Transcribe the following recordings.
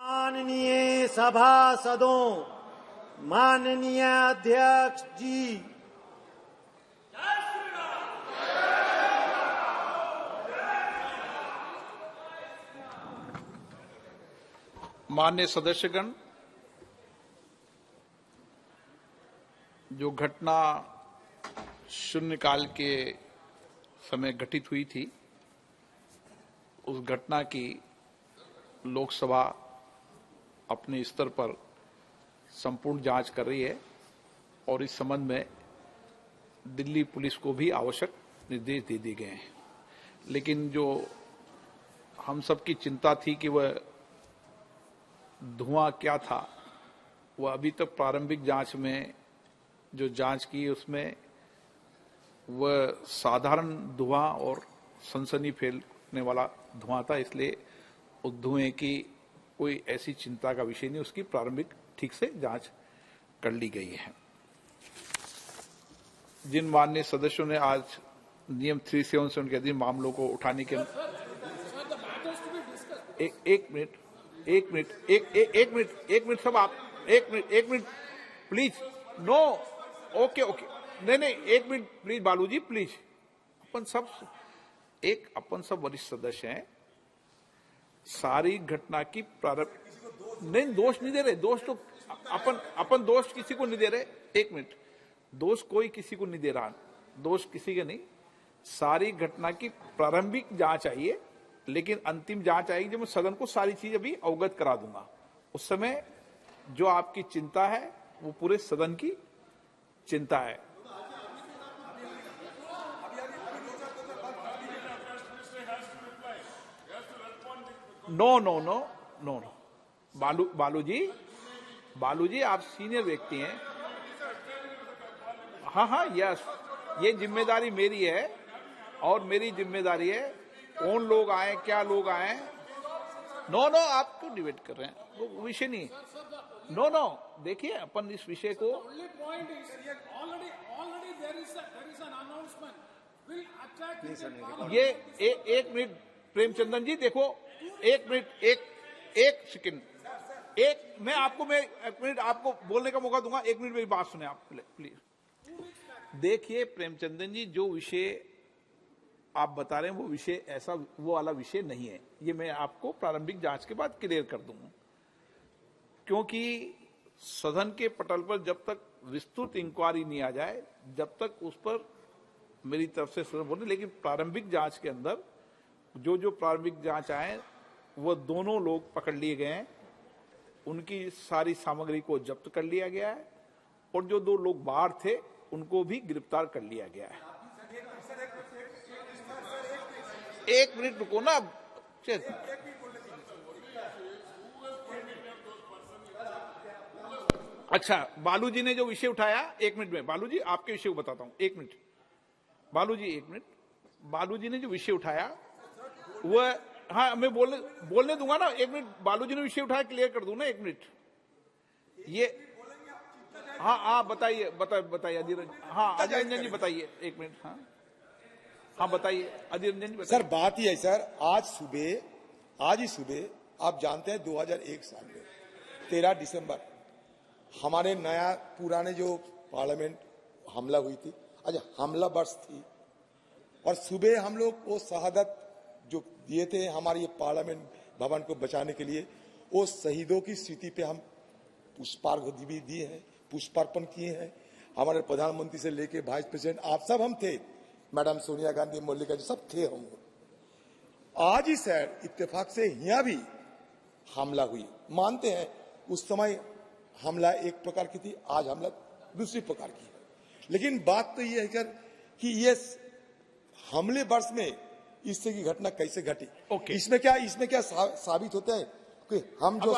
माननीय सभासदों, माननीय अध्यक्ष जी, माननीय सदस्यगण, जो घटना शून्यकाल के समय घटित हुई थी, उस घटना की लोकसभा अपने स्तर पर संपूर्ण जांच कर रही है और इस संबंध में दिल्ली पुलिस को भी आवश्यक निर्देश दे दिए गए हैं। लेकिन जो हम सबकी चिंता थी कि वह धुआं क्या था, वह अभी तक प्रारंभिक जांच में जो जांच की उसमें वह साधारण धुआं और सनसनी फैलने वाला धुआं था, इसलिए उस धुएं की कोई ऐसी चिंता का विषय नहीं, उसकी प्रारंभिक ठीक से जांच कर ली गई है। जिन माननीय सदस्यों ने आज नियम 377 के अधीन मामलों को उठाने के एक मिनट सब आप एक मिनट प्लीज, नो, ओके नहीं एक मिनट प्लीज बालूजी प्लीज, अपन सब वरिष्ठ सदस्य हैं, सारी घटना की प्रारंभ नहीं, दोष नहीं दे रहे, दोष तो अपन दोष किसी को नहीं दे रहे, एक मिनट, दोष कोई किसी को नहीं दे रहा, दोष किसी का नहीं, सारी घटना की प्रारंभिक जांच आइए, लेकिन अंतिम जांच आएगी जब मैं सदन को सारी चीज अभी अवगत करा दूंगा। उस समय जो आपकी चिंता है वो पूरे सदन की चिंता है। नो, बालूजी आप सीनियर व्यक्ति हैं। हाँ, यस, ये जिम्मेदारी मेरी है और मेरी जिम्मेदारी है, कौन लोग आए, क्या लोग आए। नो, आप क्यों डिबेट कर रहे हैं, वो विषय नहीं। नो, देखिए अपन इस विषय को, ये एक मिनट प्रेमचंदन जी, देखो एक मिनट, एक सेकंड, मैं एक मिनट आपको बोलने का मौका दूंगा, एक मिनट मेरी बात सुने आप प्लीज। देखिए प्रेमचंदन जी, जो विषय आप बता रहे हैं वो विषय ऐसा वो वाला विषय नहीं है, ये मैं आपको प्रारंभिक जांच के बाद क्लियर कर दूंगा, क्योंकि सदन के पटल पर जब तक विस्तृत इंक्वायरी नहीं आ जाए, जब तक उस पर मेरी तरफ से सदन बोले, लेकिन प्रारंभिक जांच के अंदर जो प्रारंभिक जांच आए वो दोनों लोग पकड़ लिए गए हैं, उनकी सारी सामग्री को जब्त कर लिया गया है और जो 2 लोग बाहर थे उनको भी गिरफ्तार कर लिया गया है। एक मिनट रुको ना, अच्छा बालूजी ने जो विषय उठाया, एक मिनट में बालूजी आपके विषय को बताता हूं, एक मिनट बालूजी ने जो विषय उठाया वह, हाँ मैं बोलने दूंगा ना, एक मिनट, बालूजी ने विषय उठाया क्लियर कर दूं ना, एक मिनट, ये हाँ बताइए अधीर रंजन जी बताइए, एक मिनट, हाँ बताइए अधीर रंजन जी बताइए। सर बात ही है सर, आज ही सुबह आप जानते हैं 2001 साल में 13 दिसंबर हमारे नया पुराने जो पार्लियामेंट हमला हुई थी, आज हमला वर्ष थी, और सुबह हम लोग वो शहादत जो दिए थे हमारे ये पार्लियामेंट भवन को बचाने के लिए, वो शहीदों की स्मृति पे हम पुष्पार्घ भी दिए हैं, पुष्पार्पण किए हैं। हमारे प्रधानमंत्री से लेके वाइस प्रेसिडेंट आप सब हम थे, मैडम सोनिया गांधी, मल्लिका जी सब थे हम। आज ही सर इत्तेफाक से यहाँ भी हमला हुई, मानते हैं उस समय हमला एक प्रकार की थी, आज हमला दूसरी प्रकार की है, लेकिन बात तो ये है सर कि ये हमले वर्ष में इस तरह की घटना कैसे घटी। इसमें क्या साबित होता है कि हम जो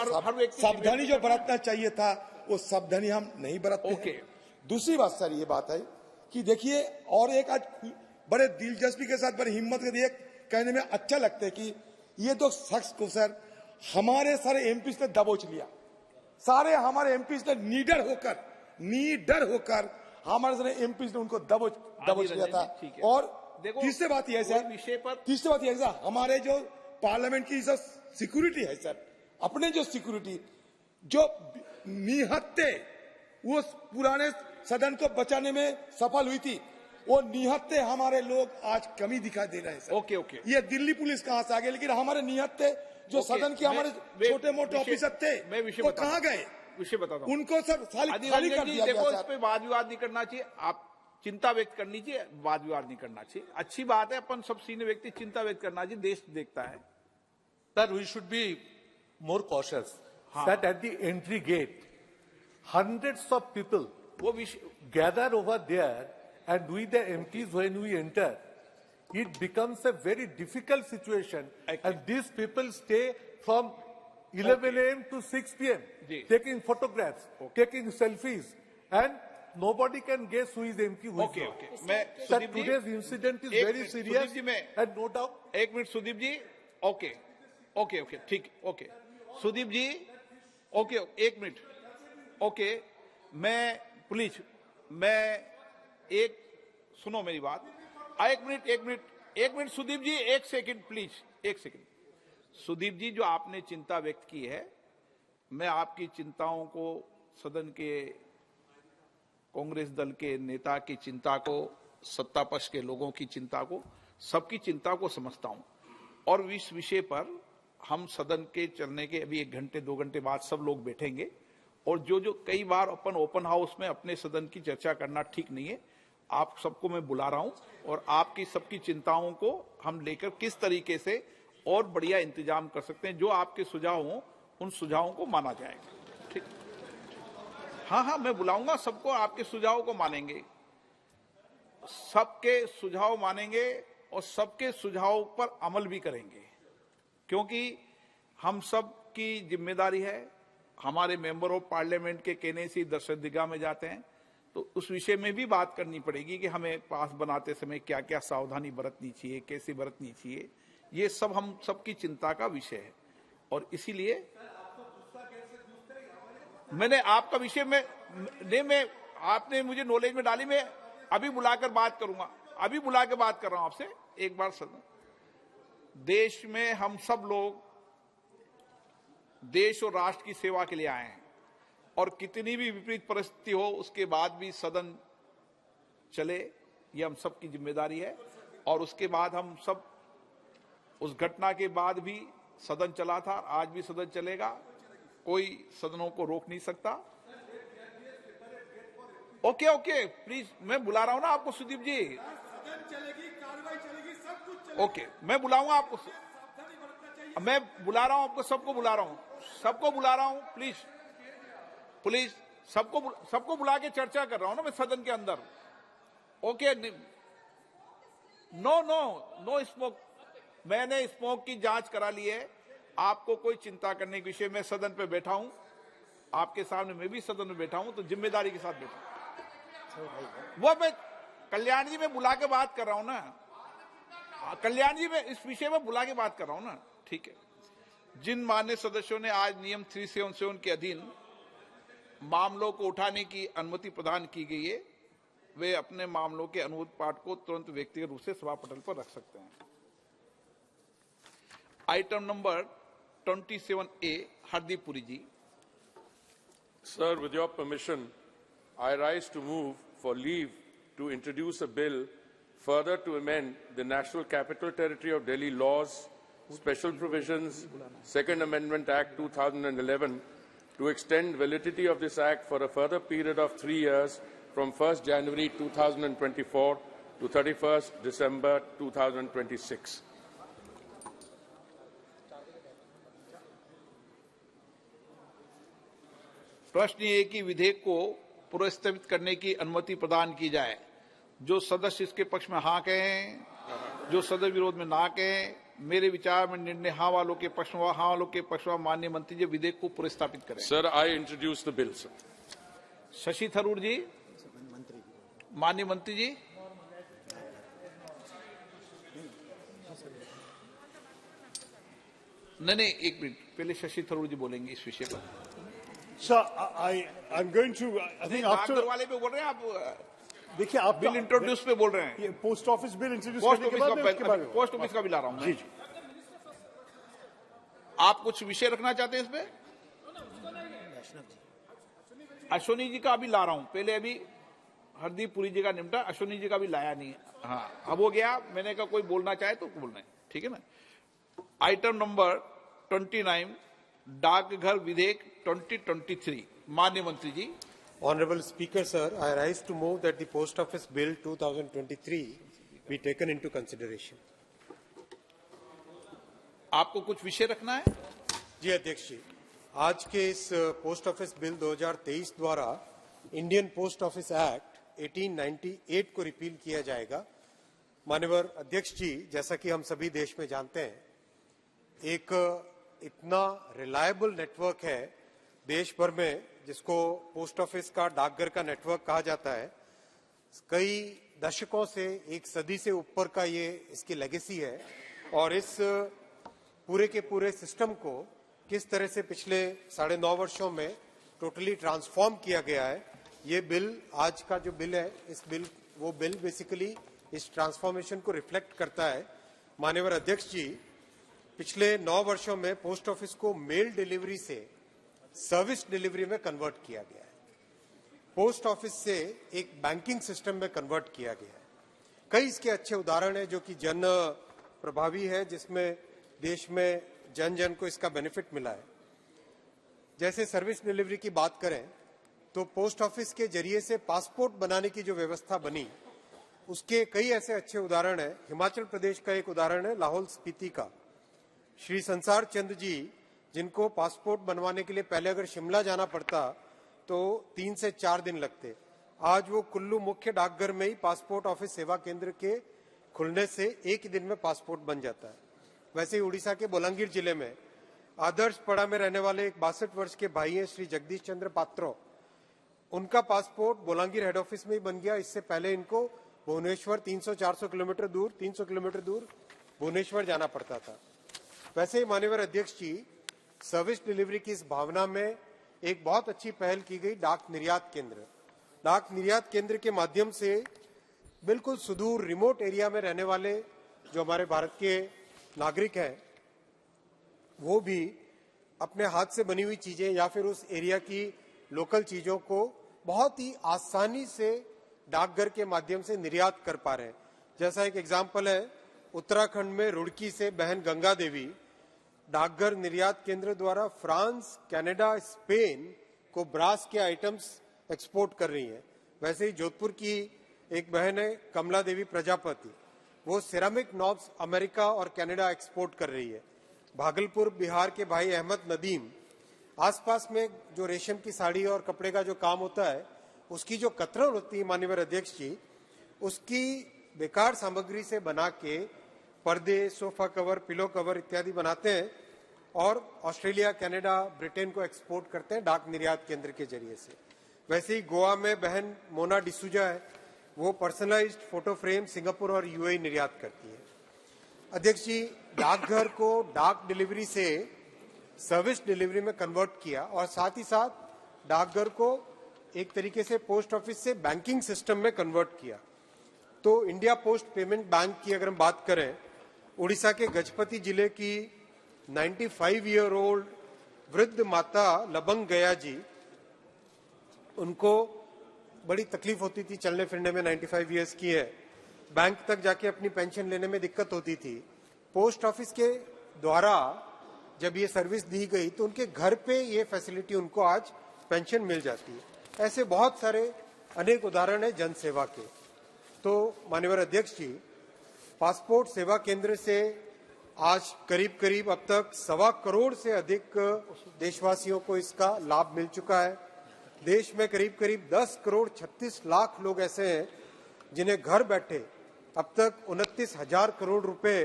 सावधानी जो बरतना चाहिए था वो सावधानी हम नहीं बरतते। दूसरी बात सर ये बात है कि देखिए, और एक आज बड़े दिलचस्पी के साथ बड़ी हिम्मत के लिए कहने में अच्छा लगता है कि ये 2 शख्स को सर हमारे सारे एमपी ने दबोच लिया, सारे हमारे एमपी ने नीडर होकर हमारे सारे एमपी ने उनको दबोच लिया था। और तीसरी बात यह है सर, हमारे जो पार्लियामेंट की सब सिक्योरिटी है सर, अपने जो सिक्योरिटी जो निहत्ते वो पुराने सदन को बचाने में सफल हुई थी, वो निहत्ते हमारे लोग आज कमी दिखाई दे रहे हैं सर। ओके ओके, ये दिल्ली पुलिस कहां से आ गई, लेकिन हमारे निहत्ते जो सदन के हमारे छोटे मोटे ऑफिसर थे वो कहां गए? विषय बताता हूं उनको सर खाली कर दिया देखो, गया। इस पे वाद विवाद नहीं करना चाहिए, आप चिंता व्यक्त करनी चाहिए, वाद विवाद नहीं करना चाहिए। अच्छी बात है, अपन सब सीनियर व्यक्ति चिंता व्यक्त करना चाहिए, देश देखता है। Sir, we should be more cautious. That at the entry gate, hundreds of people वो विषय gather over there, and we the MPs, when we enter, it becomes a very difficult situation. And these people stay from 11 a.m. to 6 p.m. taking photographs, taking selfies, and nobody can guess who is MP, who is not. Okay, मैं Sir, today's incident is very serious, and no doubt. एक minute Sudeep जी, okay okay okay, ठीक, okay Sudeep जी, okay एक minute, okay मैं please, मैं एक सुनो मेरी बात, एक मिनट सुदीप जी, एक सेकंड प्लीज, एक सेकंड। सुदीप जी, जो आपने चिंता व्यक्त की है, मैं आपकी चिंताओं को, सदन के कांग्रेस दल के नेता की चिंता को, सत्ता पक्ष के लोगों की चिंता को, सबकी चिंता को समझता हूं। और इस विषय पर हम सदन के चलने के अभी 1 घंटे 2 घंटे बाद सब लोग बैठेंगे, और जो कई बार अपन ओपन हाउस में अपने सदन की चर्चा करना ठीक नहीं है, आप सबको मैं बुला रहा हूं, और आपकी सबकी चिंताओं को हम लेकर किस तरीके से और बढ़िया इंतजाम कर सकते हैं, जो आपके सुझाव हों उन सुझावों को माना जाएगा। ठीक, हाँ, मैं बुलाऊंगा सबको, आपके सुझावों को मानेंगे, सबके सुझाव मानेंगे और सबके सुझावों पर अमल भी करेंगे, क्योंकि हम सब की जिम्मेदारी है। हमारे मेंबर ऑफ पार्लियामेंट के कहने से दर्शक दिगा में जाते हैं, तो उस विषय में भी बात करनी पड़ेगी कि हमें पास बनाते समय क्या क्या सावधानी बरतनी चाहिए, कैसे बरतनी चाहिए, ये सब हम सबकी चिंता का विषय है। और इसीलिए मैंने आपका विषय में आपने मुझे नॉलेज में डाली, मैं अभी बुलाकर बात करूंगा, अभी बुला के बात कर रहा हूं आपसे एक बार। सदन देश में हम सब लोग देश और राष्ट्र की सेवा के लिए आए हैं, और कितनी भी विपरीत परिस्थिति हो उसके बाद भी सदन चले, ये हम सब की जिम्मेदारी है। और उसके बाद हम सब, उस घटना के बाद भी सदन चला था, आज भी सदन चलेगा, कोई सदनों को रोक नहीं सकता। ओके प्लीज, मैं बुला रहा हूं ना आपको सुदीप जी, ओके मैं बुलाऊंगा आपको, मैं बुला रहा हूं आपको, सबको बुला रहा हूं, प्लीज सबको बुला के चर्चा कर रहा हूं ना मैं सदन के अंदर। ओके, नो स्मोक, मैंने स्मोक की जांच करा ली है, आपको कोई चिंता करने के विषय में सदन पे बैठा हूं, आपके सामने मैं भी सदन में बैठा हूं, तो जिम्मेदारी के साथ बैठा हूं। वो मैं कल्याण जी में बुला के बात कर रहा हूं ना, कल्याण जी में इस विषय में बुला के बात कर रहा हूं ना, ठीक है। जिन मान्य सदस्यों ने आज नियम 377 के अधीन मामलों को उठाने की अनुमति प्रदान की गई है, वे अपने मामलों के अनुरोध पाठ को तुरंत व्यक्तिगत रूप से सभा पटल पर रख सकते हैं। Item number 27A, Hardeep Puri ji. Sir, with your permission, I rise to move for leave to introduce a bill further to amend the National Capital Territory of Delhi laws, special provisions, Second Amendment Act 2011, to extend validity of this act for a further period of 3 years from 1st January 2024 to 31st December 2026. प्रश्न ये कि विधेयक को पुरस्कृत करने की अनुमति प्रदान की जाए। जो सदस्य इसके पक्ष में हाँ कहें, जो सदस्य विरोध में ना कहें। मेरे विचार में निर्णय हाँ वालों के पक्ष में, हाँ वालों के पक्ष में माननीय मंत्री जी विधेयक को पुरस्कृत करें। Sir, I introduce the bill, sir. Shashi Tharoor जी, माननीय मंत्री जी। नहीं, एक मिनट, पहले शशि थरूर जी बोलेंगे इस विषय पर। Sir, I'm going to, I think after, वाले पे बोल रहे हैं आप, देखिए आप बिल इंट्रोड्यूस पे बोल रहे हैं। ये पोस्ट ऑफिस बिल इंट्रोड्यूस करने के बाद पोस्ट ऑफिस का बिल आ रहा हूँ मैं। आप कुछ विषय रखना चाहते हैं इस पे? अश्वनी जी का अभी ला रहा हूं, पहले अभी हरदीप पुरी जी का निपटा, अश्वनी जी का भी लाया नहीं है। हाँ, अब हो गया। मैंने कहा कोई बोलना चाहे तो बोलना है, ठीक है ना। आइटम नंबर 29, डाकघर विधेयक 2023। माननीय मंत्री जी। Honorable Speaker, sir, I rise to move that the Post Office Bill 2023 be taken into consideration. आपको कुछ विषय रखना है? जी अध्यक्ष जी, आज के इस पोस्ट ऑफिस बिल 2023 द्वारा इंडियन पोस्ट ऑफिस एक्ट 1898 को रिपील किया जाएगा। माननीय अध्यक्ष जी, जैसा कि हम सभी देश में जानते हैं, एक इतना रिलायबल नेटवर्क है देश भर में जिसको पोस्ट ऑफिस का, डाकघर का नेटवर्क कहा जाता है। कई दशकों से, एक सदी से ऊपर का ये इसकी लेगेसी है और इस पूरे के पूरे सिस्टम को किस तरह से पिछले 9.5 वर्षों में टोटली ट्रांसफॉर्म किया गया है, ये बिल, आज का जो बिल है, इस बिल बेसिकली इस ट्रांसफॉर्मेशन को रिफ्लेक्ट करता है। माननीय अध्यक्ष जी, पिछले 9 वर्षों में पोस्ट ऑफिस को मेल डिलीवरी से सर्विस डिलीवरी में कन्वर्ट किया गया है, पोस्ट ऑफिस से एक बैंकिंग सिस्टम में कन्वर्ट किया गया है। कई इसके अच्छे उदाहरण हैं जो कि जन प्रभावी है, जिसमें देश में जन जन को इसका बेनिफिट मिला है। जैसे सर्विस डिलीवरी की बात करें तो पोस्ट ऑफिस के जरिए से पासपोर्ट बनाने की जो व्यवस्था बनी, उसके कई ऐसे अच्छे उदाहरण हैं। हिमाचल प्रदेश का एक उदाहरण है लाहौल स्पीति का। श्री संसार चंद जी, जिनको पासपोर्ट बनवाने के लिए पहले अगर शिमला जाना पड़ता तो 3 से 4 दिन लगते, आज वो कुल्लू मुख्य डाकघर में ही पासपोर्ट ऑफिस सेवा केंद्र के खुलने से एक ही दिन में पासपोर्ट बन जाता है। वैसे ही उड़ीसा के बोलांगीर जिले में आदर्श पड़ा में रहने वाले एक 62 वर्ष के भाई हैं श्री जगदीश चंद्र पात्रो, उनका पासपोर्ट बोलांगीर हेड ऑफिस में ही बन गया। इससे पहले इनको भुवनेश्वर 300-400 किलोमीटर दूर, 300 किलोमीटर दूर भुवनेश्वर जाना पड़ता था। वैसे ही माननीय अध्यक्ष जी, सर्विस डिलीवरी की इस भावना में एक बहुत अच्छी पहल की गई, डाक निर्यात केंद्र। डाक निर्यात केंद्र के माध्यम से बिल्कुल सुदूर रिमोट एरिया में रहने वाले जो हमारे भारत के नागरिक हैं, वो भी अपने हाथ से बनी हुई चीजें या फिर उस एरिया की लोकल चीजों को बहुत ही आसानी से डाकघर के माध्यम से निर्यात कर पा रहे हैं। जैसा एक एग्जाम्पल है, उत्तराखंड में रुड़की से बहन गंगा देवी डाकघर निर्यात केंद्र द्वारा फ्रांस, कनाडा, स्पेन को ब्रास के आइटम्स एक्सपोर्ट कर रही हैं। वैसे ही जोधपुर की एक बहन है कमला देवी प्रजापति, वो सिरामिक नॉब्स अमेरिका और कनाडा एक्सपोर्ट कर रही है। भागलपुर बिहार के भाई अहमद नदीम, आसपास में जो रेशम की साड़ी और कपड़े का जो काम होता है, उसकी जो कतरन होती है माननीय अध्यक्ष जी, उसकी बेकार सामग्री से बना के पर्दे, सोफा कवर, पिलो कवर इत्यादि बनाते हैं और ऑस्ट्रेलिया, कनाडा, ब्रिटेन को एक्सपोर्ट करते हैं डाक निर्यात केंद्र के जरिए से। वैसे ही गोवा में बहन मोना डिसूजा है, वो पर्सनलाइज्ड फोटो फ्रेम सिंगापुर और यूएई निर्यात करती है। अध्यक्ष जी, डाकघर को डाक डिलीवरी से सर्विस डिलीवरी में कन्वर्ट किया और साथ ही साथ डाकघर को एक तरीके से पोस्ट ऑफिस से बैंकिंग सिस्टम में कन्वर्ट किया। तो इंडिया पोस्ट पेमेंट बैंक की अगर हम बात करें, उड़ीसा के गजपति जिले की 95 ईयर ओल्ड वृद्ध माता लबंग गया जी, उनको बड़ी तकलीफ होती थी चलने फिरने में, 95 ईयर्स की है, बैंक तक जाके अपनी पेंशन लेने में दिक्कत होती थी। पोस्ट ऑफिस के द्वारा जब ये सर्विस दी गई तो उनके घर पे ये फैसिलिटी उनको आज पेंशन मिल जाती है। ऐसे बहुत सारे अनेक उदाहरण है जन सेवा के। तो माननीय अध्यक्ष जी, पासपोर्ट सेवा केंद्र से आज करीब करीब अब तक 1.25 करोड़ से अधिक देशवासियों को इसका लाभ मिल चुका है। देश में करीब करीब 10 करोड़ 36 लाख लोग ऐसे हैं जिन्हें घर बैठे अब तक 29,000 करोड़ रुपए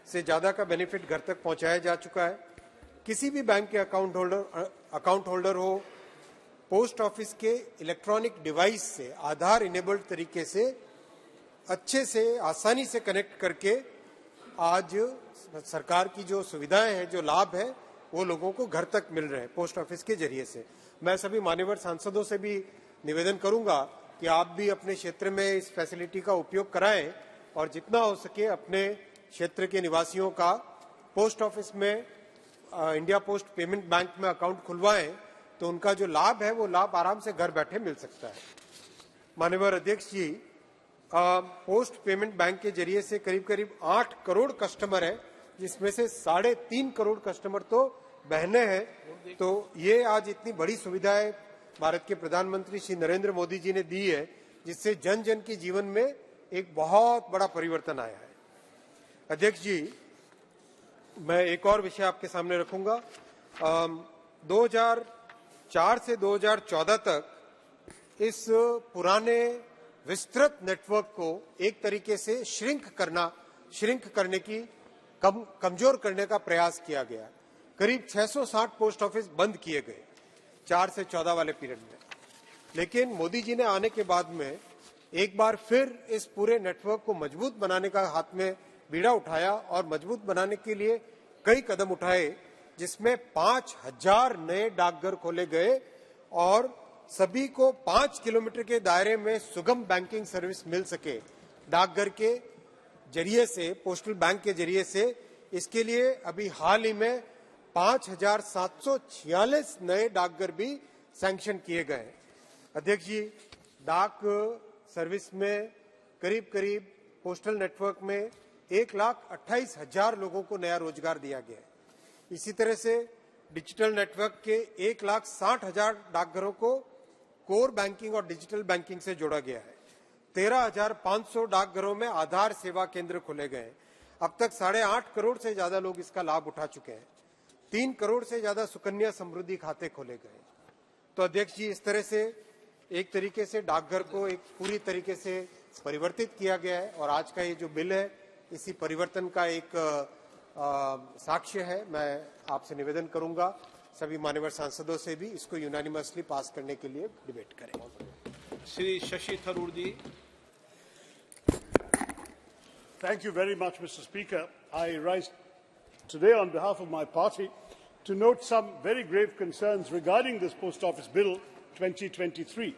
से ज्यादा का बेनिफिट घर तक पहुंचाया जा चुका है। किसी भी बैंक के अकाउंट होल्डर हो, पोस्ट ऑफिस के इलेक्ट्रॉनिक डिवाइस से आधार इनेबल्ड तरीके से अच्छे से आसानी से कनेक्ट करके आज सरकार की जो सुविधाएं हैं, जो लाभ है, वो लोगों को घर तक मिल रहे हैं पोस्ट ऑफिस के जरिए से। मैं सभी मान्यवर सांसदों से भी निवेदन करूंगा कि आप भी अपने क्षेत्र में इस फैसिलिटी का उपयोग कराएं और जितना हो सके अपने क्षेत्र के निवासियों का पोस्ट ऑफिस में इंडिया पोस्ट पेमेंट बैंक में अकाउंट खुलवाएं तो उनका जो लाभ है वो लाभ आराम से घर बैठे मिल सकता है। माननीय अध्यक्ष जी, पोस्ट पेमेंट बैंक के जरिए से करीब करीब 8 करोड़ कस्टमर है, जिसमें से 3.5 करोड़ कस्टमर तो बहनें हैं। तो ये आज इतनी बड़ी सुविधाएं भारत के प्रधानमंत्री श्री नरेंद्र मोदी जी ने दी है, जिससे जन जन के जीवन में एक बहुत बड़ा परिवर्तन आया है। अध्यक्ष जी, मैं एक और विषय आपके सामने रखूंगा। 2004 से 2014 तक इस पुराने विस्तृत नेटवर्क को एक तरीके से श्रिंक करने की कमजोर करने का प्रयास किया गया। करीब 660 पोस्ट ऑफिस बंद किए गए 4 से 14 वाले पीरियड में। लेकिन मोदी जी ने आने के बाद में एक बार फिर इस पूरे नेटवर्क को मजबूत बनाने का हाथ में बीड़ा उठाया और मजबूत बनाने के लिए कई कदम उठाए, जिसमें 5000 नए डाकघर खोले गए और सभी को 5 किलोमीटर के दायरे में सुगम बैंकिंग सर्विस मिल सके डाकघर के जरिए से, पोस्टल बैंक के जरिए से। इसके लिए अभी हाल ही में 5746 नए डाकघर भी सैंक्शन किए गए। अध्यक्ष जी, डाक सर्विस में करीब करीब पोस्टल नेटवर्क में 1,28,000 लोगों को नया रोजगार दिया गया है। इसी तरह से डिजिटल नेटवर्क के 1,60,000 डाकघरों को कोर बैंकिंग और डिजिटल बैंकिंग से जोड़ा गया है। 13,500 डाकघरों में आधार सेवा केंद्र खोले गए। अब तक 8.5 करोड़ से ज्यादा लोग इसका लाभ उठा चुके हैं। 3 करोड़ से ज्यादा सुकन्या समृद्धि खाते खोले गए। तो अध्यक्ष जी, इस तरह से एक तरीके से डाकघर को एक पूरी तरीके से परिवर्तित किया गया है और आज का ये जो बिल है इसी परिवर्तन का एक साक्ष्य है। मैं आपसे निवेदन करूंगा सभी मान्यवर सांसदों से भी इसको यूनानिमसली पास करने के लिए डिबेट करें। श्री शशि थरूर जी। Thank you very much, Mr. Speaker. I rise today on behalf of my party to note some very grave concerns regarding this Post Office Bill 2023.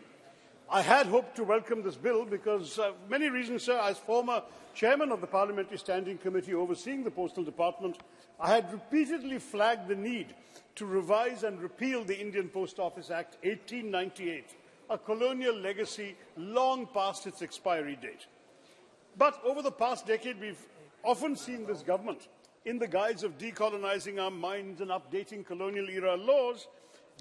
I had hoped to welcome this bill because many reasons, sir. As former chairman of the Parliamentary Standing Committee overseeing the Postal Department, I had repeatedly flagged the need to revise and repeal the Indian Post Office Act 1898, a colonial legacy long past its expiry date. But over the past decade, we've often seen this government, in the guise of decolonizing our minds and updating colonial-era laws,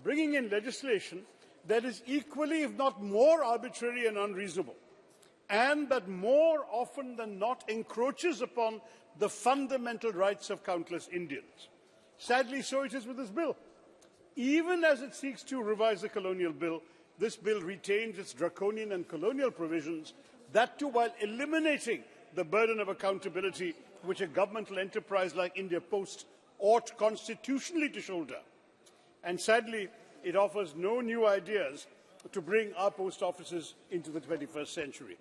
bringing in legislation that is equally, if not more, arbitrary and unreasonable, and that more often than not encroaches upon the fundamental rights of countless Indians. Sadly, so it is with this bill. Even as it seeks to revise the colonial bill, this bill retains its draconian and colonial provisions, that too while eliminating the burden of accountability which a governmental enterprise like India Post ought constitutionally to shoulder. And sadly, it offers no new ideas to bring our post offices into the 21st century.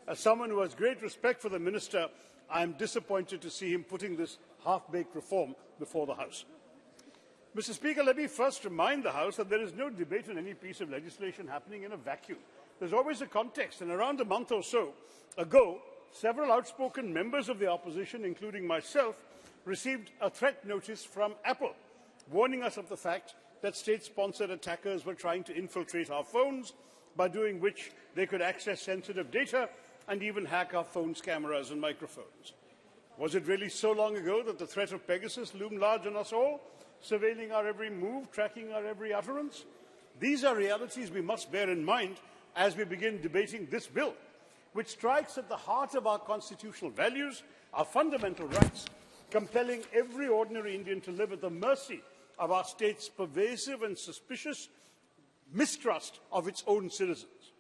As someone who has great respect for the Minister, I am disappointed to see him putting this half-baked reform before the House. Mr. Speaker, let me first remind the House that there is no debate on any piece of legislation happening in a vacuum. There's always a context, and around a month or so ago, several outspoken members of the opposition, including myself, received a threat notice from Apple, warning us of the fact that state-sponsored attackers were trying to infiltrate our phones, by doing which they could access sensitive data and even hack our phones' cameras and microphones. Was it really so long ago that the threat of Pegasus loomed large on us all, surveilling our every move, tracking our every utterance? These are realities we must bear in mind as we begin debating this bill, which strikes at the heart of our constitutional values, our fundamental rights, compelling every ordinary Indian to live at the mercy of our state's pervasive and suspicious mistrust of its own citizens.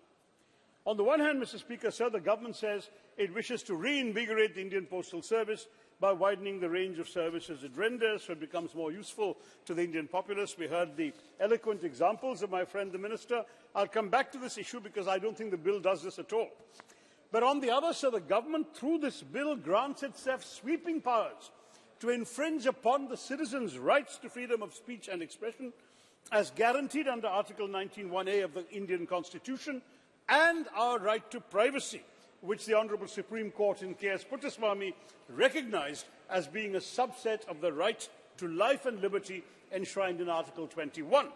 On the one hand, Mr. Speaker, sir, the government says it wishes to reinvigorate the Indian Postal Service by widening the range of services it renders so it becomes more useful to the Indian populace. We heard the eloquent examples of my friend the Minister. I'll come back to this issue because I don't think the bill does this at all. But on the other, sir, the government, through this bill, grants itself sweeping powers to infringe upon the citizens' rights to freedom of speech and expression as guaranteed under Article 19(1)(a) of the Indian Constitution, and our right to privacy, which the Honourable Supreme Court in K.S. Puttaswamy recognised as being a subset of the right to life and liberty enshrined in Article 21.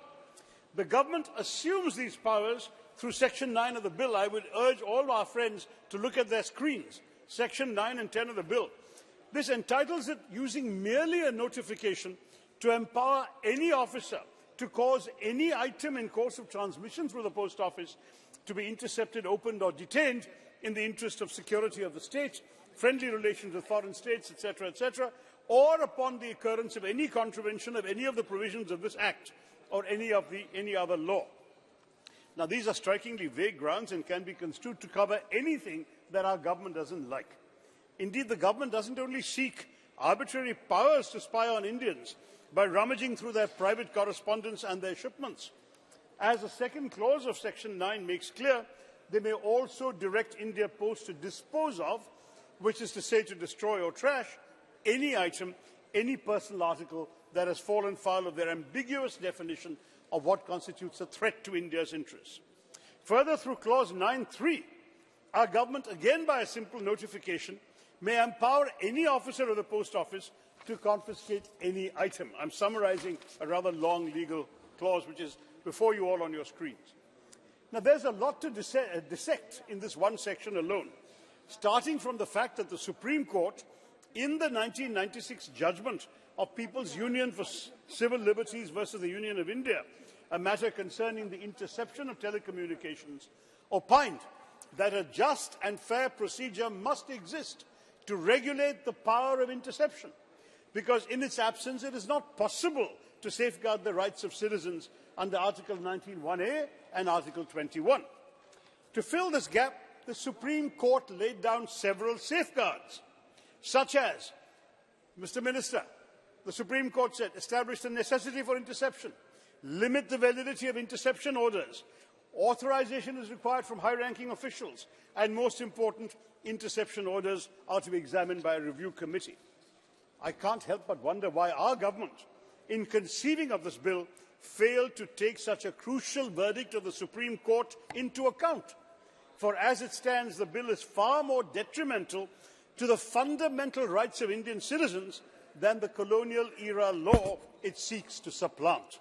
The government assumes these powers through Section 9 of the bill. I would urge all our friends to look at their screens, Section 9 and 10 of the bill. This entitles it, using merely a notification, to empower any officer to cause any item in course of transmission through the post office to be intercepted, opened or detained in the interest of security of the state, friendly relations with foreign states, etc., or upon the occurrence of any contravention of any of the provisions of this Act or any other law. Now, these are strikingly vague grounds and can be construed to cover anything that our government doesn't like. Indeed, the government doesn't only seek arbitrary powers to spy on Indians by rummaging through their private correspondence and their shipments. As the second clause of Section 9 makes clear, they may also direct India Post to dispose of, which is to say to destroy or trash, any item, any personal article that has fallen foul of their ambiguous definition of what constitutes a threat to India's interests. Further, through Clause 9(3), our government, again by a simple notification, may empower any officer of the Post Office to confiscate any item. I'm summarizing a rather long legal clause which is before you all on your screens. Now, there's a lot to dissect in this one section alone, starting from the fact that the Supreme Court, in the 1996 judgment of People's Union for Civil Liberties versus the Union of India, a matter concerning the interception of telecommunications, opined that a just and fair procedure must exist to regulate the power of interception, because in its absence it is not possible to safeguard the rights of citizens under Article 19(1)(a) and Article 21. To fill this gap, the Supreme Court laid down several safeguards, such as, Mr. Minister, the Supreme Court said, establish the necessity for interception, limit the validity of interception orders, authorization is required from high-ranking officials, and most important, interception orders are to be examined by a review committee. I can't help but wonder why our government, in conceiving of this bill, failed to take such a crucial verdict of the Supreme Court into account. For as it stands, the bill is far more detrimental to the fundamental rights of Indian citizens than the colonial-era law it seeks to supplant.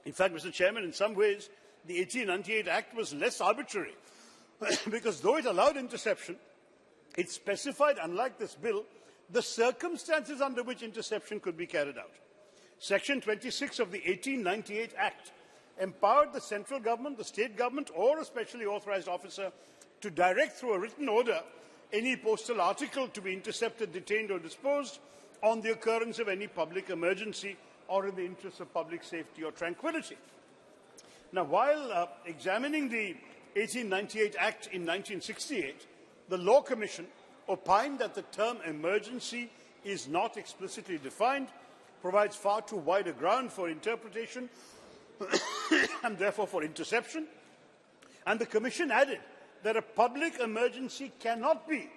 In fact, Mr. Chairman, in some ways, the 1898 Act was less arbitrary because though it allowed interception, it specified, unlike this bill, the circumstances under which interception could be carried out. Section 26 of the 1898 Act empowered the central government, the state government, or a specially authorized officer to direct through a written order any postal article to be intercepted, detained or disposed on the occurrence of any public emergency or in the interests of public safety or tranquility. Now, while examining the 1898 Act in 1968, the Law Commission opined that the term emergency is not explicitly defined, provides far too wide a ground for interpretation and therefore for interception, and the Commission added that a public emergency cannot be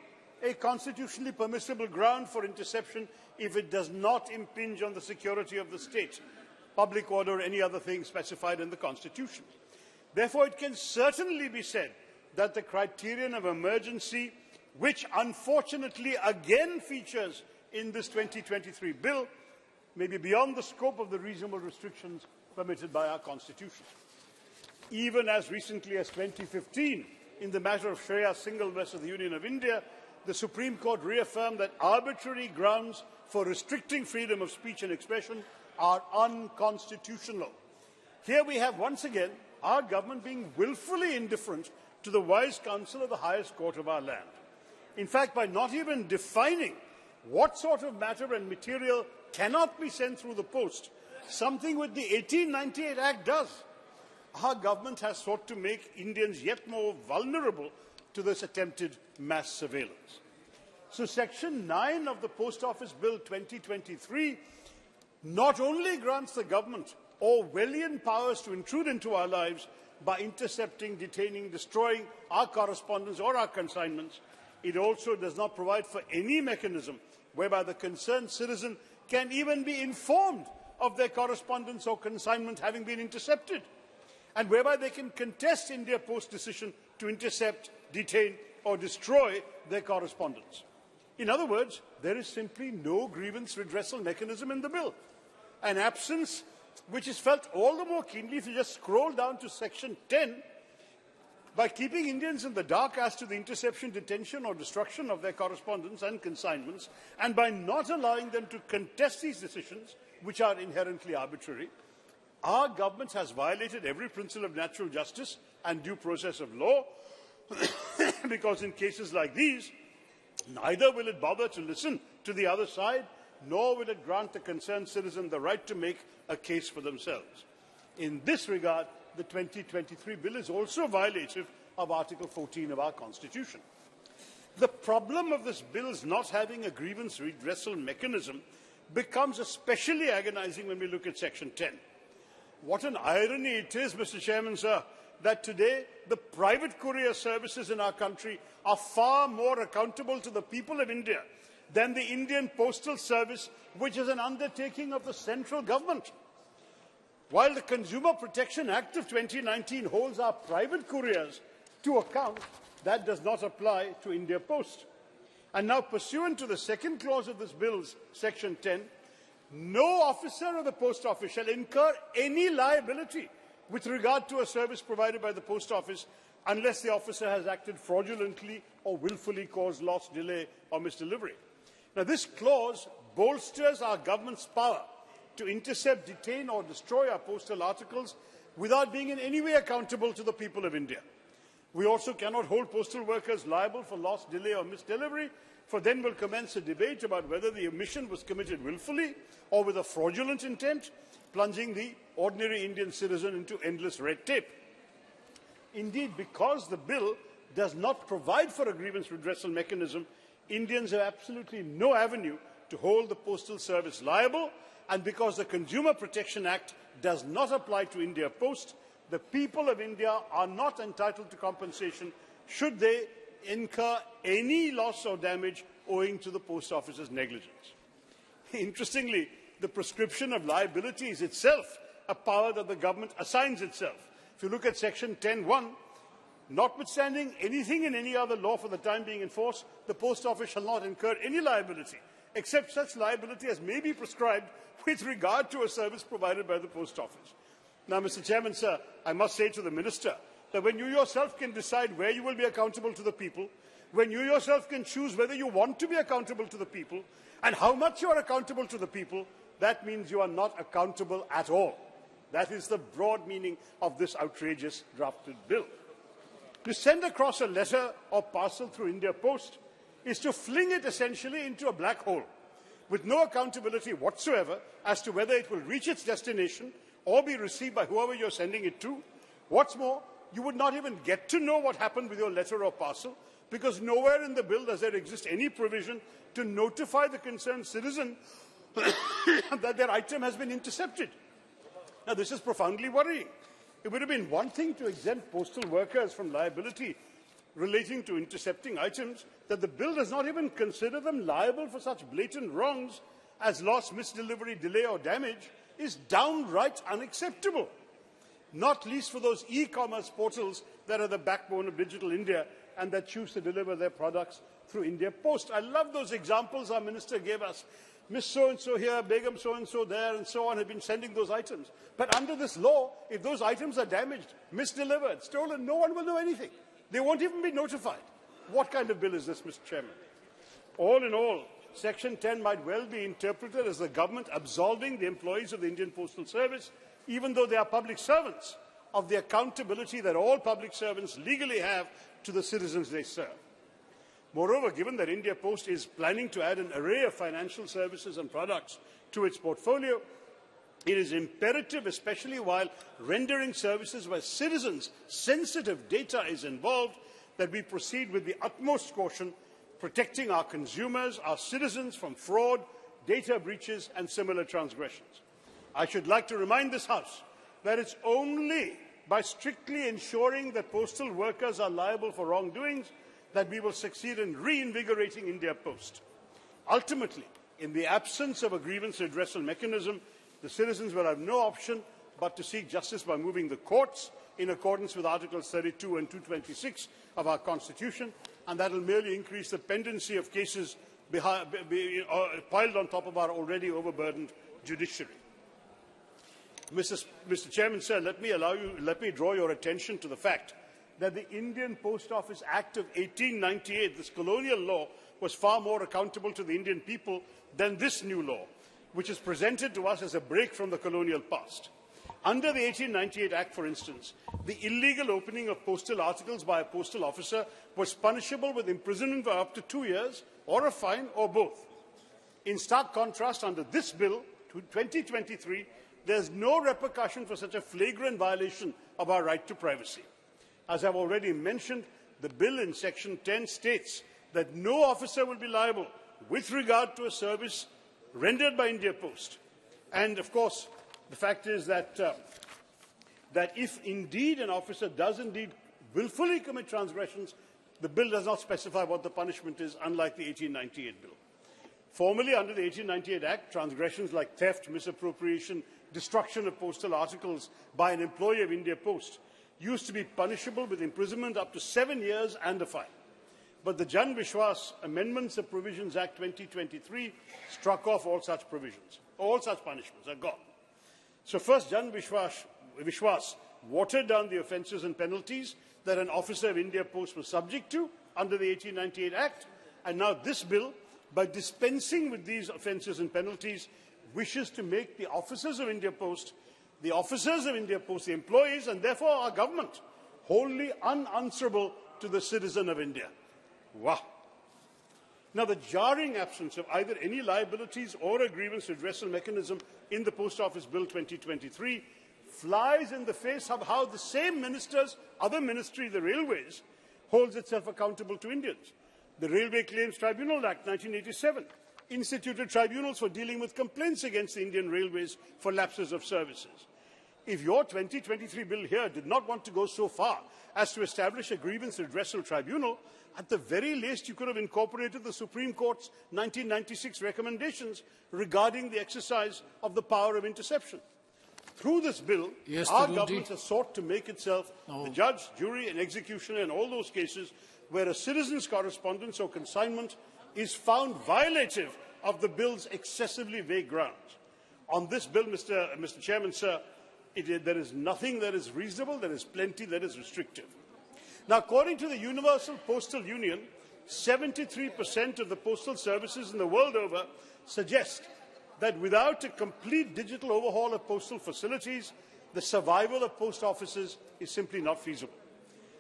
a constitutionally permissible ground for interception if it does not impinge on the security of the state, public order or any other thing specified in the Constitution. Therefore, it can certainly be said that the criterion of emergency, which unfortunately again features in this 2023 bill, may be beyond the scope of the reasonable restrictions permitted by our Constitution. Even as recently as 2015, in the matter of Shreya Singhal versus the Union of India, the Supreme Court reaffirmed that arbitrary grounds for restricting freedom of speech and expression are unconstitutional. Here we have once again our government being willfully indifferent to the wise counsel of the highest court of our land. In fact, by not even defining what sort of matter and material cannot be sent through the post, something which the 1898 Act does, our government has sought to make Indians yet more vulnerable to this attempted mass surveillance. So Section 9 of the Post Office Bill 2023 not only grants the government Orwellian powers to intrude into our lives by intercepting, detaining, destroying our correspondence or our consignments, it also does not provide for any mechanism whereby the concerned citizen can even be informed of their correspondence or consignment having been intercepted, and whereby they can contest India Post's decision to intercept, detain or destroy their correspondence. In other words, there is simply no grievance redressal mechanism in the bill, an absence which is felt all the more keenly if you just scroll down to section 10. By keeping Indians in the dark as to the interception, detention or destruction of their correspondence and consignments, and by not allowing them to contest these decisions, which are inherently arbitrary, our government has violated every principle of natural justice and due process of law, because in cases like these, neither will it bother to listen to the other side, nor will it grant the concerned citizen the right to make a case for themselves. In this regard, the 2023 bill is also violative of Article 14 of our Constitution. The problem of this bill's not having a grievance redressal mechanism becomes especially agonizing when we look at Section 10. What an irony it is, Mr. Chairman, sir, that today the private courier services in our country are far more accountable to the people of India than the Indian Postal Service, which is an undertaking of the central government. While the Consumer Protection Act of 2019 holds our private couriers to account, that does not apply to India Post. And now, pursuant to the second clause of this bill's Section 10, no officer of the Post Office shall incur any liability with regard to a service provided by the Post Office unless the officer has acted fraudulently or willfully caused loss, delay or misdelivery. Now, this clause bolsters our government's power to intercept, detain or destroy our postal articles without being in any way accountable to the people of India. We also cannot hold postal workers liable for loss, delay or misdelivery, for then will commence a debate about whether the omission was committed willfully or with a fraudulent intent, plunging the ordinary Indian citizen into endless red tape. Indeed, because the bill does not provide for a grievance redressal mechanism, Indians have absolutely no avenue to hold the Postal Service liable, and because the Consumer Protection Act does not apply to India Post, the people of India are not entitled to compensation should they incur any loss or damage owing to the Post Office's negligence. Interestingly, the prescription of liability is itself a power that the government assigns itself. If you look at Section 10(1), notwithstanding anything in any other law for the time being in force, the Post Office shall not incur any liability, except such liability as may be prescribed with regard to a service provided by the Post Office. Now, Mr. Chairman, sir, I must say to the Minister that when you yourself can decide where you will be accountable to the people, when you yourself can choose whether you want to be accountable to the people and how much you are accountable to the people, that means you are not accountable at all. That is the broad meaning of this outrageous drafted bill. To send across a letter or parcel through India Post is to fling it essentially into a black hole, with no accountability whatsoever as to whether it will reach its destination or be received by whoever you're sending it to. What's more, you would not even get to know what happened with your letter or parcel, because nowhere in the bill does there exist any provision to notify the concerned citizen that their item has been intercepted. Now, this is profoundly worrying. It would have been one thing to exempt postal workers from liability relating to intercepting items, that the bill does not even consider them liable for such blatant wrongs as loss, misdelivery, delay or damage is downright unacceptable, not least for those e-commerce portals that are the backbone of digital India and that choose to deliver their products through India Post. I love those examples our minister gave us. Miss so-and-so here, Begum so-and-so there, and so on, have been sending those items. But under this law, if those items are damaged, misdelivered, stolen, no one will know anything. They won't even be notified. What kind of bill is this, Mr. Chairman? All in all, Section 10 might well be interpreted as the government absolving the employees of the Indian Postal Service, even though they are public servants, of the accountability that all public servants legally have to the citizens they serve. Moreover, given that India Post is planning to add an array of financial services and products to its portfolio, it is imperative, especially while rendering services where citizens' sensitive data is involved, that we proceed with the utmost caution, protecting our consumers, our citizens from fraud, data breaches and similar transgressions. I should like to remind this House that it's only by strictly ensuring that postal workers are liable for wrongdoings that we will succeed in reinvigorating India Post. Ultimately, in the absence of a grievance redressal mechanism, the citizens will have no option but to seek justice by moving the courts in accordance with Articles 32 and 226 of our Constitution, and that will merely increase the pendency of cases piled on top of our already overburdened judiciary. Mr. Chairman, sir, let me draw your attention to the fact that the Indian Post Office Act of 1898, this colonial law, was far more accountable to the Indian people than this new law, which is presented to us as a break from the colonial past. Under the 1898 Act, for instance, the illegal opening of postal articles by a postal officer was punishable with imprisonment for up to 2 years, or a fine, or both. In stark contrast, under this bill, 2023, there is no repercussion for such a flagrant violation of our right to privacy. As I have already mentioned, the bill in Section 10 states that no officer will be liable with regard to a service rendered by India Post. And, of course, the fact is that if indeed an officer does indeed willfully commit transgressions, the bill does not specify what the punishment is, unlike the 1898 bill. Formerly, under the 1898 Act, transgressions like theft, misappropriation, destruction of postal articles by an employee of India Post used to be punishable with imprisonment up to 7 years and a fine. But the Jan Vishwas Amendments of Provisions Act 2023 struck off all such provisions. All such punishments are gone. So first, Jan Vishwas watered down the offences and penalties that an officer of India Post was subject to under the 1898 Act, and now this bill, by dispensing with these offences and penalties, wishes to make the officers of India Post, the employees, and therefore our government, wholly unanswerable to the citizen of India. Wow. Now, the jarring absence of either any liabilities or a grievance redressal mechanism in the Post Office Bill 2023 flies in the face of how the same ministers, other ministry, the Railways, holds itself accountable to Indians. The Railway Claims Tribunal Act 1987 instituted tribunals for dealing with complaints against the Indian Railways for lapses of services. If your 2023 bill here did not want to go so far as to establish a grievance redressal tribunal, at the very least you could have incorporated the Supreme Court's 1996 recommendations regarding the exercise of the power of interception. Through this bill, our government has sought to make itself the judge, jury and executioner in all those cases where a citizen's correspondence or consignment is found violative of the bill's excessively vague grounds. On this bill, Mr. Chairman, sir, there is nothing that is reasonable, there is plenty that is restrictive. Now, according to the Universal Postal Union, 73% of the postal services in the world over suggest that without a complete digital overhaul of postal facilities, the survival of post offices is simply not feasible.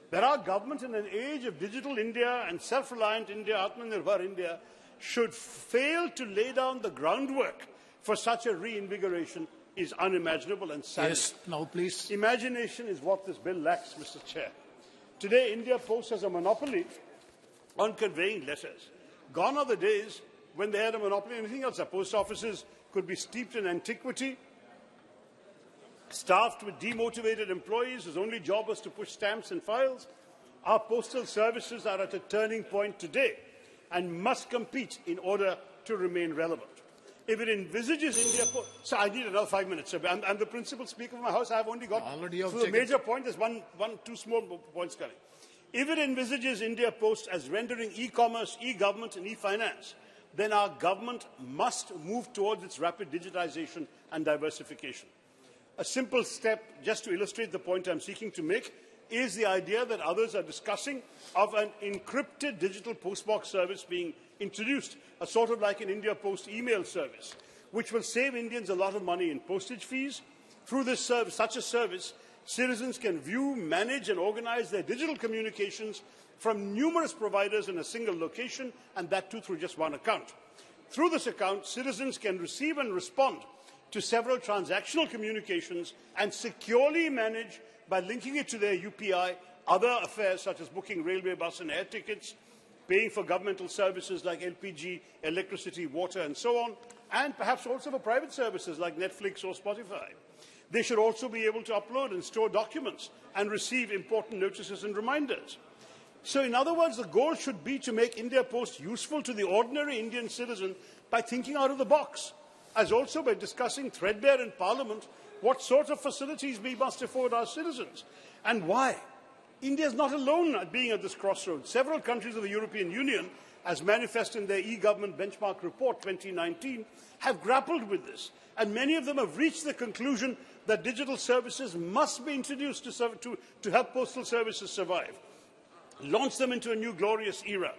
That our government, in an age of digital India and self-reliant India, Atmanirbhar India, should fail to lay down the groundwork for such a reinvigoration is unimaginable and sad. Yes, now please. Imagination is what this bill lacks, Mr. Chair. Today, India Post has a monopoly on conveying letters. Gone are the days when they had a monopoly on anything else. Our post offices could be steeped in antiquity, staffed with demotivated employees whose only job was to push stamps and files. Our postal services are at a turning point today and must compete in order to remain relevant. If it envisages India Post... So I need another 5 minutes, sir. I'm the principal speaker of my House. I have only got through the major point. There's two small points coming. If it envisages India Post as rendering e-commerce, e-government and e-finance, then our government must move towards its rapid digitization and diversification. A simple step, just to illustrate the point I'm seeking to make, is the idea that others are discussing of an encrypted digital postbox service being introduced, a sort of like an India Post email service, which will save Indians a lot of money in postage fees. Through this service, such a service, citizens can view, manage and organize their digital communications from numerous providers in a single location, and that too through just one account. Through this account, citizens can receive and respond to several transactional communications and securely manage, by linking it to their UPI, other affairs such as booking railway, bus and air tickets, paying for governmental services like LPG, electricity, water and so on, and perhaps also for private services like Netflix or Spotify. They should also be able to upload and store documents and receive important notices and reminders. So, in other words, the goal should be to make India Post useful to the ordinary Indian citizen by thinking out of the box, as also by discussing threadbare in Parliament what sort of facilities we must afford our citizens and why. India is not alone at being at this crossroads. Several countries of the European Union, as manifest in their e-government benchmark report 2019, have grappled with this. And many of them have reached the conclusion that digital services must be introduced to help postal services survive, launch them into a new glorious era.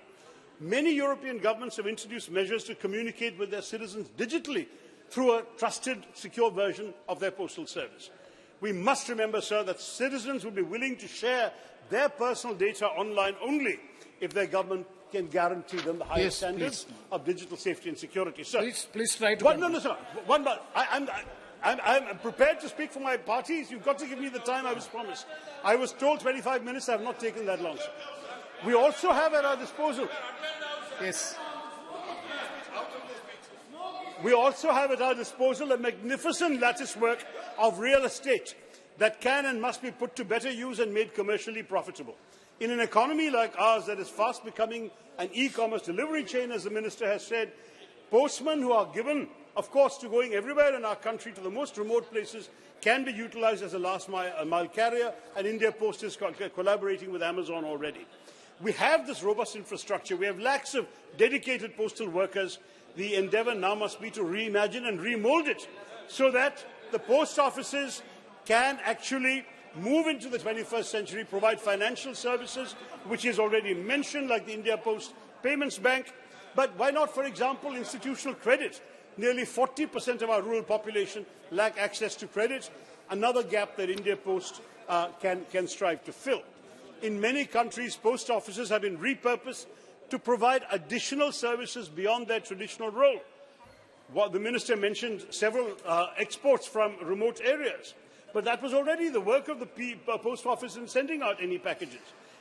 Many European governments have introduced measures to communicate with their citizens digitally through a trusted, secure version of their postal service. We must remember, sir, that citizens will be willing to share their personal data online only if their government can guarantee them the highest standards of digital safety and security. Sir, please try to. No, sir. I'm prepared to speak for my parties. You've got to give me the time I was promised. I was told 25 minutes. I have not taken that long, sir. We also have at our disposal. Yes. We also have at our disposal a magnificent lattice work of real estate that can and must be put to better use and made commercially profitable. In an economy like ours that is fast becoming an e-commerce delivery chain, as the Minister has said, postmen who are given, of course, to going everywhere in our country to the most remote places can be utilised as a last mile carrier, and India Post is collaborating with Amazon already. We have this robust infrastructure. We have lakhs of dedicated postal workers. The endeavour now must be to reimagine and remould it so that the post offices can actually move into the 21st century, provide financial services, which is already mentioned, like the India Post Payments Bank. But why not, for example, institutional credit? Nearly 40% of our rural population lack access to credit, another gap that India Post can strive to fill. In many countries, post offices have been repurposed to provide additional services beyond their traditional role. The Minister mentioned several exports from remote areas, but that was already the work of the post office in sending out any packages.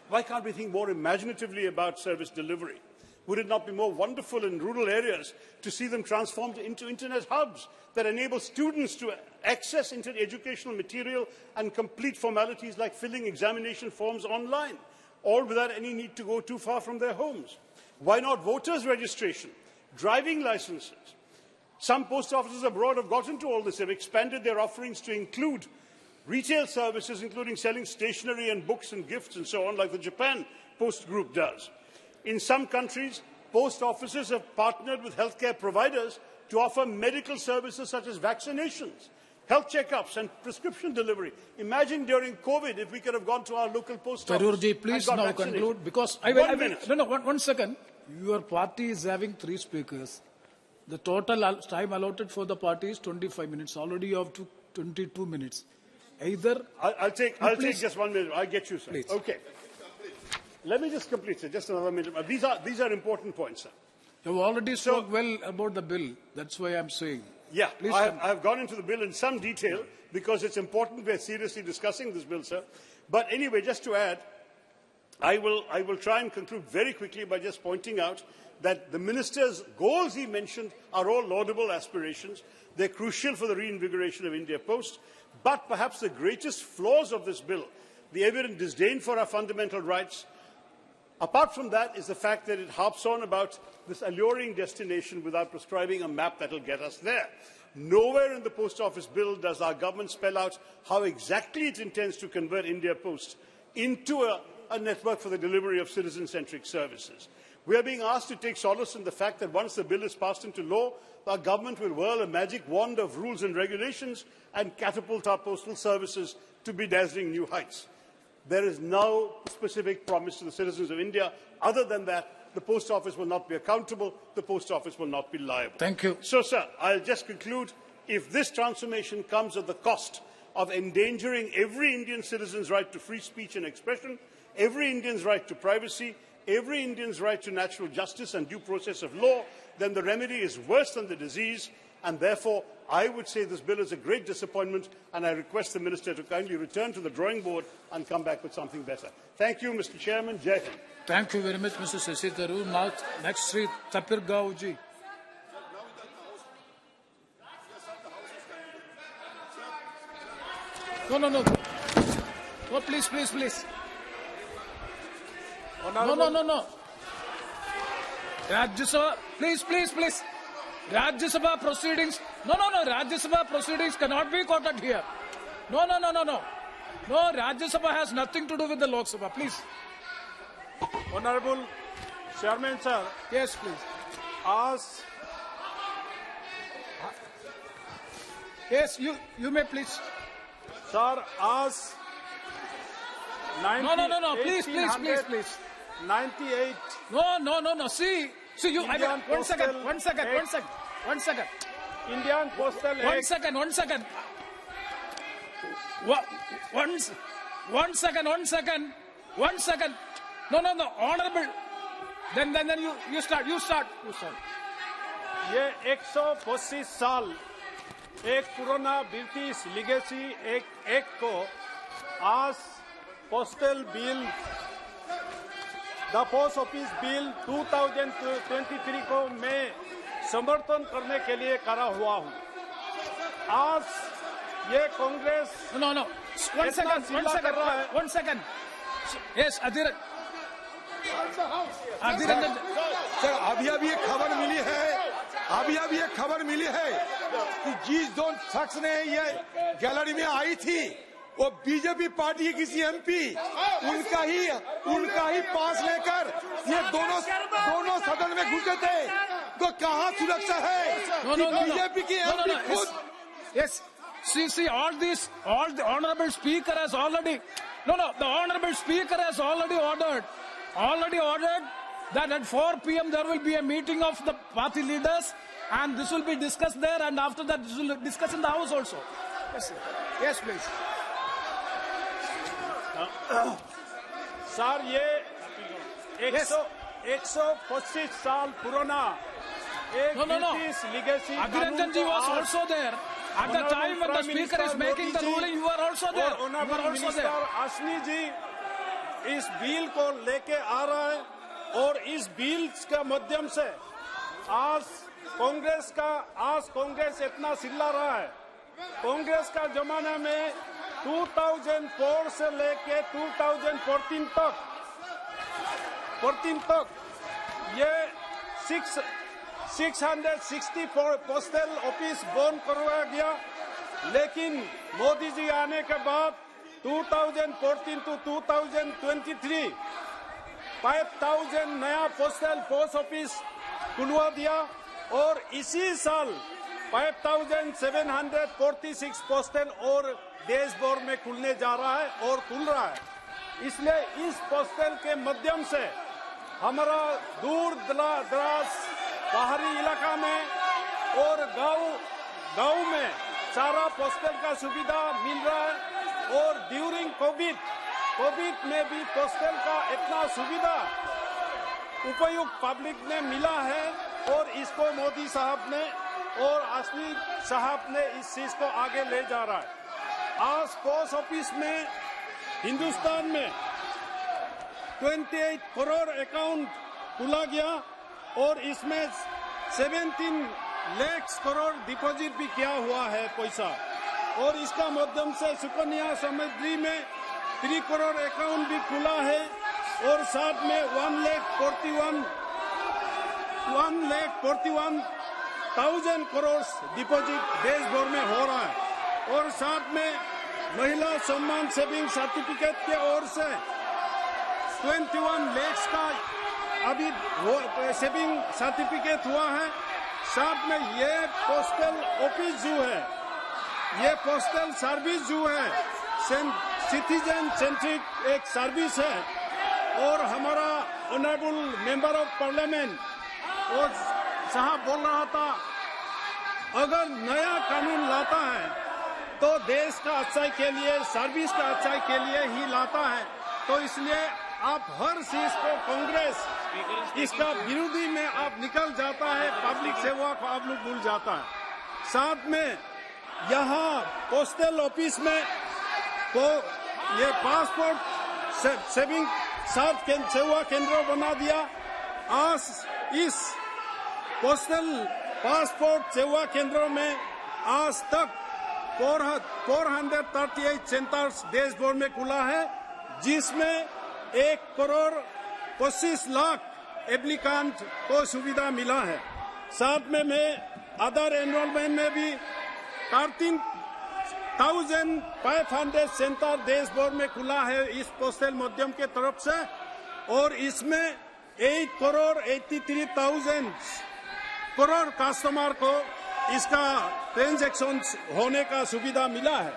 Why can't we think more imaginatively about service delivery? Would it not be more wonderful in rural areas to see them transformed into internet hubs that enable students to access educational material and complete formalities like filling examination forms online, all without any need to go too far from their homes? Why not voters' registration, driving licenses? Some post offices abroad have got into all this, have expanded their offerings to include retail services, including selling stationery and books and gifts and so on, like the Japan Post Group does. In some countries, post offices have partnered with healthcare providers to offer medical services such as vaccinations, health checkups and prescription delivery. Imagine during COVID if we could have gone to our local post office. Tarurji, please now conclude, because one second. Your party is having 3 speakers. The total time allotted for the party is 25 minutes. Already you have 22 minutes. Either I'll take just 1 minute. I'll get you, sir. Please. Okay. Let me just complete, sir. Just another minute. These are important points, sir. you already spoke well about the bill. That's why I'm saying. Yeah, I've gone into the bill in some detail because it's important we're seriously discussing this bill, sir. But anyway, just to add, I will try and conclude very quickly by just pointing out that the Minister's goals he mentioned are all laudable aspirations. They're crucial for the reinvigoration of India Post. But perhaps the greatest flaws of this bill, the evident disdain for our fundamental rights, apart from that, is the fact that it harps on about this alluring destination without prescribing a map that will get us there. Nowhere in the Post Office bill does our government spell out how exactly it intends to convert India Post into a network for the delivery of citizen-centric services. We are being asked to take solace in the fact that once the bill is passed into law, our government will whirl a magic wand of rules and regulations and catapult our postal services to be dazzling new heights. There is no specific promise to the citizens of India. Other than that, the Post Office will not be accountable, the Post Office will not be liable. Thank you. So, sir, I'll just conclude. If this transformation comes at the cost of endangering every Indian citizen's right to free speech and expression, every Indian's right to privacy, every Indian's right to natural justice and due process of law, then the remedy is worse than the disease, and therefore I would say this bill is a great disappointment, and I request the Minister to kindly return to the drawing board and come back with something better. Thank you, Mr. Chairman. Jai Hind. Thank you very much, Mr. Shashi Tharoor. Now, next, Sri Tapir Gaoji. No. No, please. No. Rajya Sabha, please. Rajya Sabha proceedings. No. Rajya Sabha proceedings cannot be quoted here. No. No, Rajya Sabha has nothing to do with the Lok Sabha. Please. Honorable Chairman, sir. Yes, please. As Yes, you may please. sir, as No. Please. 98. No. See, you. Indian One second. Indian Postal Act. One second. One second. No. Honorable. Then you start. ये 125 साल एक पुराना British legacy act को आज postal bill the post office bill 2023 को मैं समर्थन करने के लिए खड़ा हुआ हूँ। आज ये Congress No. One second. Yes, Adhir. Sir अभी ये खबर मिली है कि जिस दो शख्स ने ये गैलरी में आई थी वो बीजेपी पार्टी के किसी एमपी उनका ही पास लेकर ये दोनों सदन में घुसे थे। तो कहाँ सुरक्षा है कि बीजेपी की एमपी खुद। Yes. See, all the honorable speaker has already. The honorable speaker has already ordered that at 4 p.m. there will be a meeting of the party leaders, and this will be discussed there, and after that this will be discussed in the house also. Yes, please. Sir ये 125 साल पुराना एक British legacy Adhiranjan ji was also there. At the time when the speaker is making the ruling, you are also there. असनी जी इस bill को लेके आ रहा है और इस बिल के माध्यम से आज कांग्रेस इतना चिल्ला रहा है। कांग्रेस का जमाना में 2004 से लेके 2014 तक ये 664 पोस्टल ऑफिस बंद करवाया गया, लेकिन मोदी जी आने के बाद 2014 to 2023 5,000 नया पोस्ट ऑफिस खुलवा दिया और इसी साल 5,746 पोस्टल और देश भर में खुलने जा रहा है और खुल रहा है। इसलिए इस पोस्टल के माध्यम से हमारा दूर दराज बाहरी इलाका में और गांव में सारा पोस्टल का सुविधा मिल रहा है और ड्यूरिंग कोविड में भी पोस्टल का इतना सुविधा उपयुक्त पब्लिक ने मिला है और इसको मोदी साहब ने और असली साहब ने इस चीज को आगे ले जा रहा है। आज पोस्ट ऑफिस में हिंदुस्तान में 28 करोड़ अकाउंट खुला गया और इसमें 17 लाख करोड़ डिपॉजिट भी किया हुआ है पैसा और इसका माध्यम से सुकन्या समृद्धि में 3 करोड़ अकाउंट भी खुला है और साथ में 1,41,000 करोड़ डिपॉजिट देश भर में हो रहा है और साथ में महिला सम्मान सेविंग सर्टिफिकेट के ओर से 21 लाख का अभी सेविंग सर्टिफिकेट हुआ है। साथ में ये पोस्टल ऑफिस जो है, ये पोस्टल सर्विस जो है सिटीजन सेंट्रिक एक सर्विस है और हमारा ऑनरेबल मेंबर ऑफ पार्लियामेंट और साहब बोल रहा था अगर नया कानून लाता है तो देश का अच्छाई के लिए सर्विस का अच्छाई के लिए ही लाता है। तो इसलिए आप हर चीज को कांग्रेस इसका विरोधी में आप निकल जाता है, पब्लिक सेवा को आप लोग भूल जाता है। साथ में यहाँ पोस्टल ऑफिस में तो ये पासपोर्ट सेविंग साथ सेवा केंद्र बना दिया। आज इस पोस्टल पासपोर्ट सेवा केंद्रों में आज तक 438 सेंटर्स देश भर में खुला है जिसमें 1,25,00,000 एप्लीकेंट को सुविधा मिला है। साथ में मैं आधार एनरोलमेंट में भी 8,500 सेंटर देश भर में खुला है इस पोस्टल माध्यम के तरफ से, और इसमें 8,83,000 करोड़ कस्टमर को इसका ट्रांजैक्शन होने का सुविधा मिला है।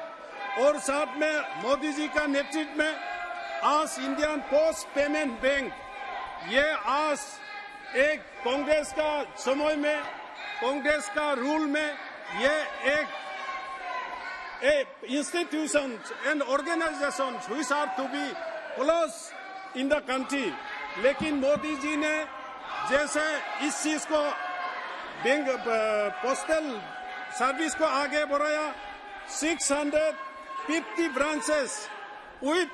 और साथ में मोदी जी का नेतृत्व में आज इंडियन पोस्ट पेमेंट बैंक, ये आज एक कांग्रेस का समय में, कांग्रेस का रूल में, ये एक institutions and organizations which are to be close in the country, लेकिन मोदी जी ने जैसे इस चीज को बैंक पोस्टल सर्विस को आगे बढ़ाया, 650 branches with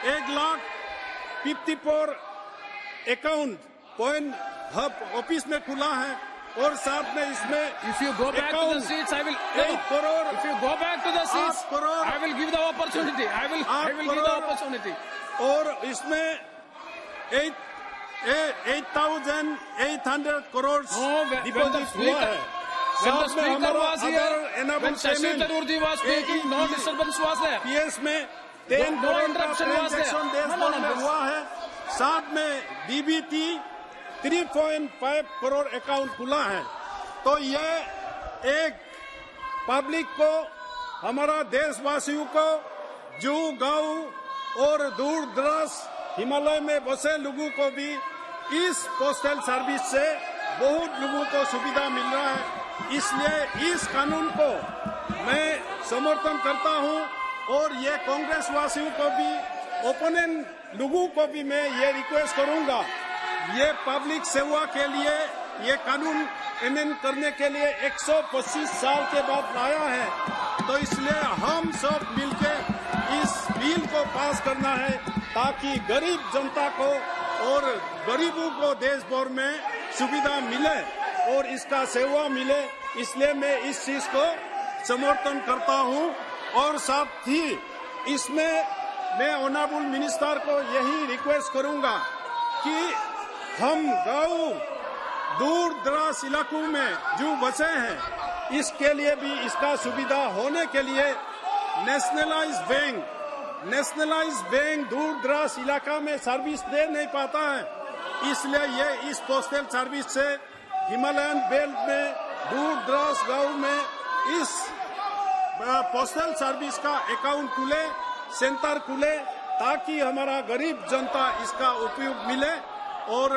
1,54,000 account point hub office में खुला है, और साथ में इसमें If you go back to the seats, I will. No, crore, if you go back to the seats, crore, I will give the opportunity. I will give the opportunity. और इसमें 8,800 crore deposit हुआ है। When the साथ में speaker हमारा was here, other when Shashi Tharoor was speaking, no disturbance was there. PS में 10 No crore का interruption was there. Transaction देश No, भर में no. हुआ है। साथ में डीबीटी 3.5 करोड़ अकाउंट खुला है। तो ये एक पब्लिक को, हमारा देशवासियों को, जो गांव और दूर दराज हिमालय में बसे लोगों को भी इस पोस्टल सर्विस से बहुत लोगों को सुविधा मिल रहा है। इसलिए इस कानून को मैं समर्थन करता हूं, और ये कांग्रेस वासियों को भी, ओपोनेंट लोगों को भी मैं ये रिक्वेस्ट करूंगा, ये पब्लिक सेवा के लिए ये कानून अमेंड करने के लिए 125 साल के बाद लाया है। तो इसलिए हम सब मिलके इस बिल को पास करना है, ताकि गरीब जनता को और गरीबों को देश भर में सुविधा मिले और इसका सेवा मिले। इसलिए मैं इस चीज को समर्थन करता हूं। और साथ ही इसमें मैं ऑनरेबल मिनिस्टर को यही रिक्वेस्ट करूंगा कि हम गांव दूर दराज इलाकों में जो बसे हैं, इसके लिए भी इसका सुविधा होने के लिए नेशनलाइज्ड बैंक दूर दराज इलाका में सर्विस दे नहीं पाता है। इसलिए ये इस पोस्टल सर्विस से हिमालयन बेल्ट में दूर दराज गांव में इस पोस्टल सर्विस का अकाउंट खुले, सेंटर खुले, ताकि हमारा गरीब जनता इसका उपयोग मिले, और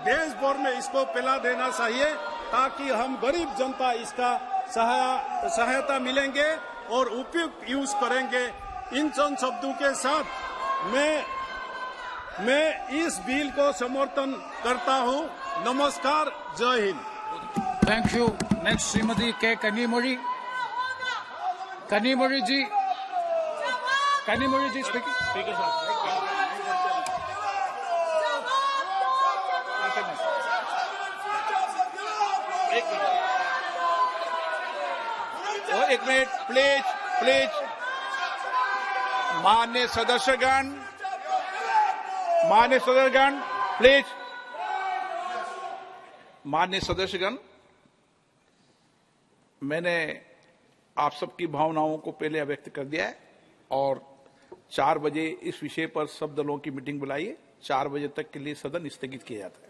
देश भर में इसको फैला देना चाहिए, ताकि हम गरीब जनता इसका सहायता मिलेंगे और उपयोग यूज करेंगे। इन चंद शब्दों के साथ मैं इस बिल को समर्थन करता हूं। नमस्कार, जय Hind. Thank you. Next, Srimati K. Kanimori. Kanimori ji speaking. Speaker sir. एक मिनट प्लीज। माननीय सदस्यगण प्लीज। माननीय सदस्यगण, मैंने आप सबकी भावनाओं को पहले व्यक्त कर दिया है, और 4 बजे इस विषय पर सब दलों की मीटिंग बुलाई है। 4 बजे तक के लिए सदन स्थगित किया जाता है।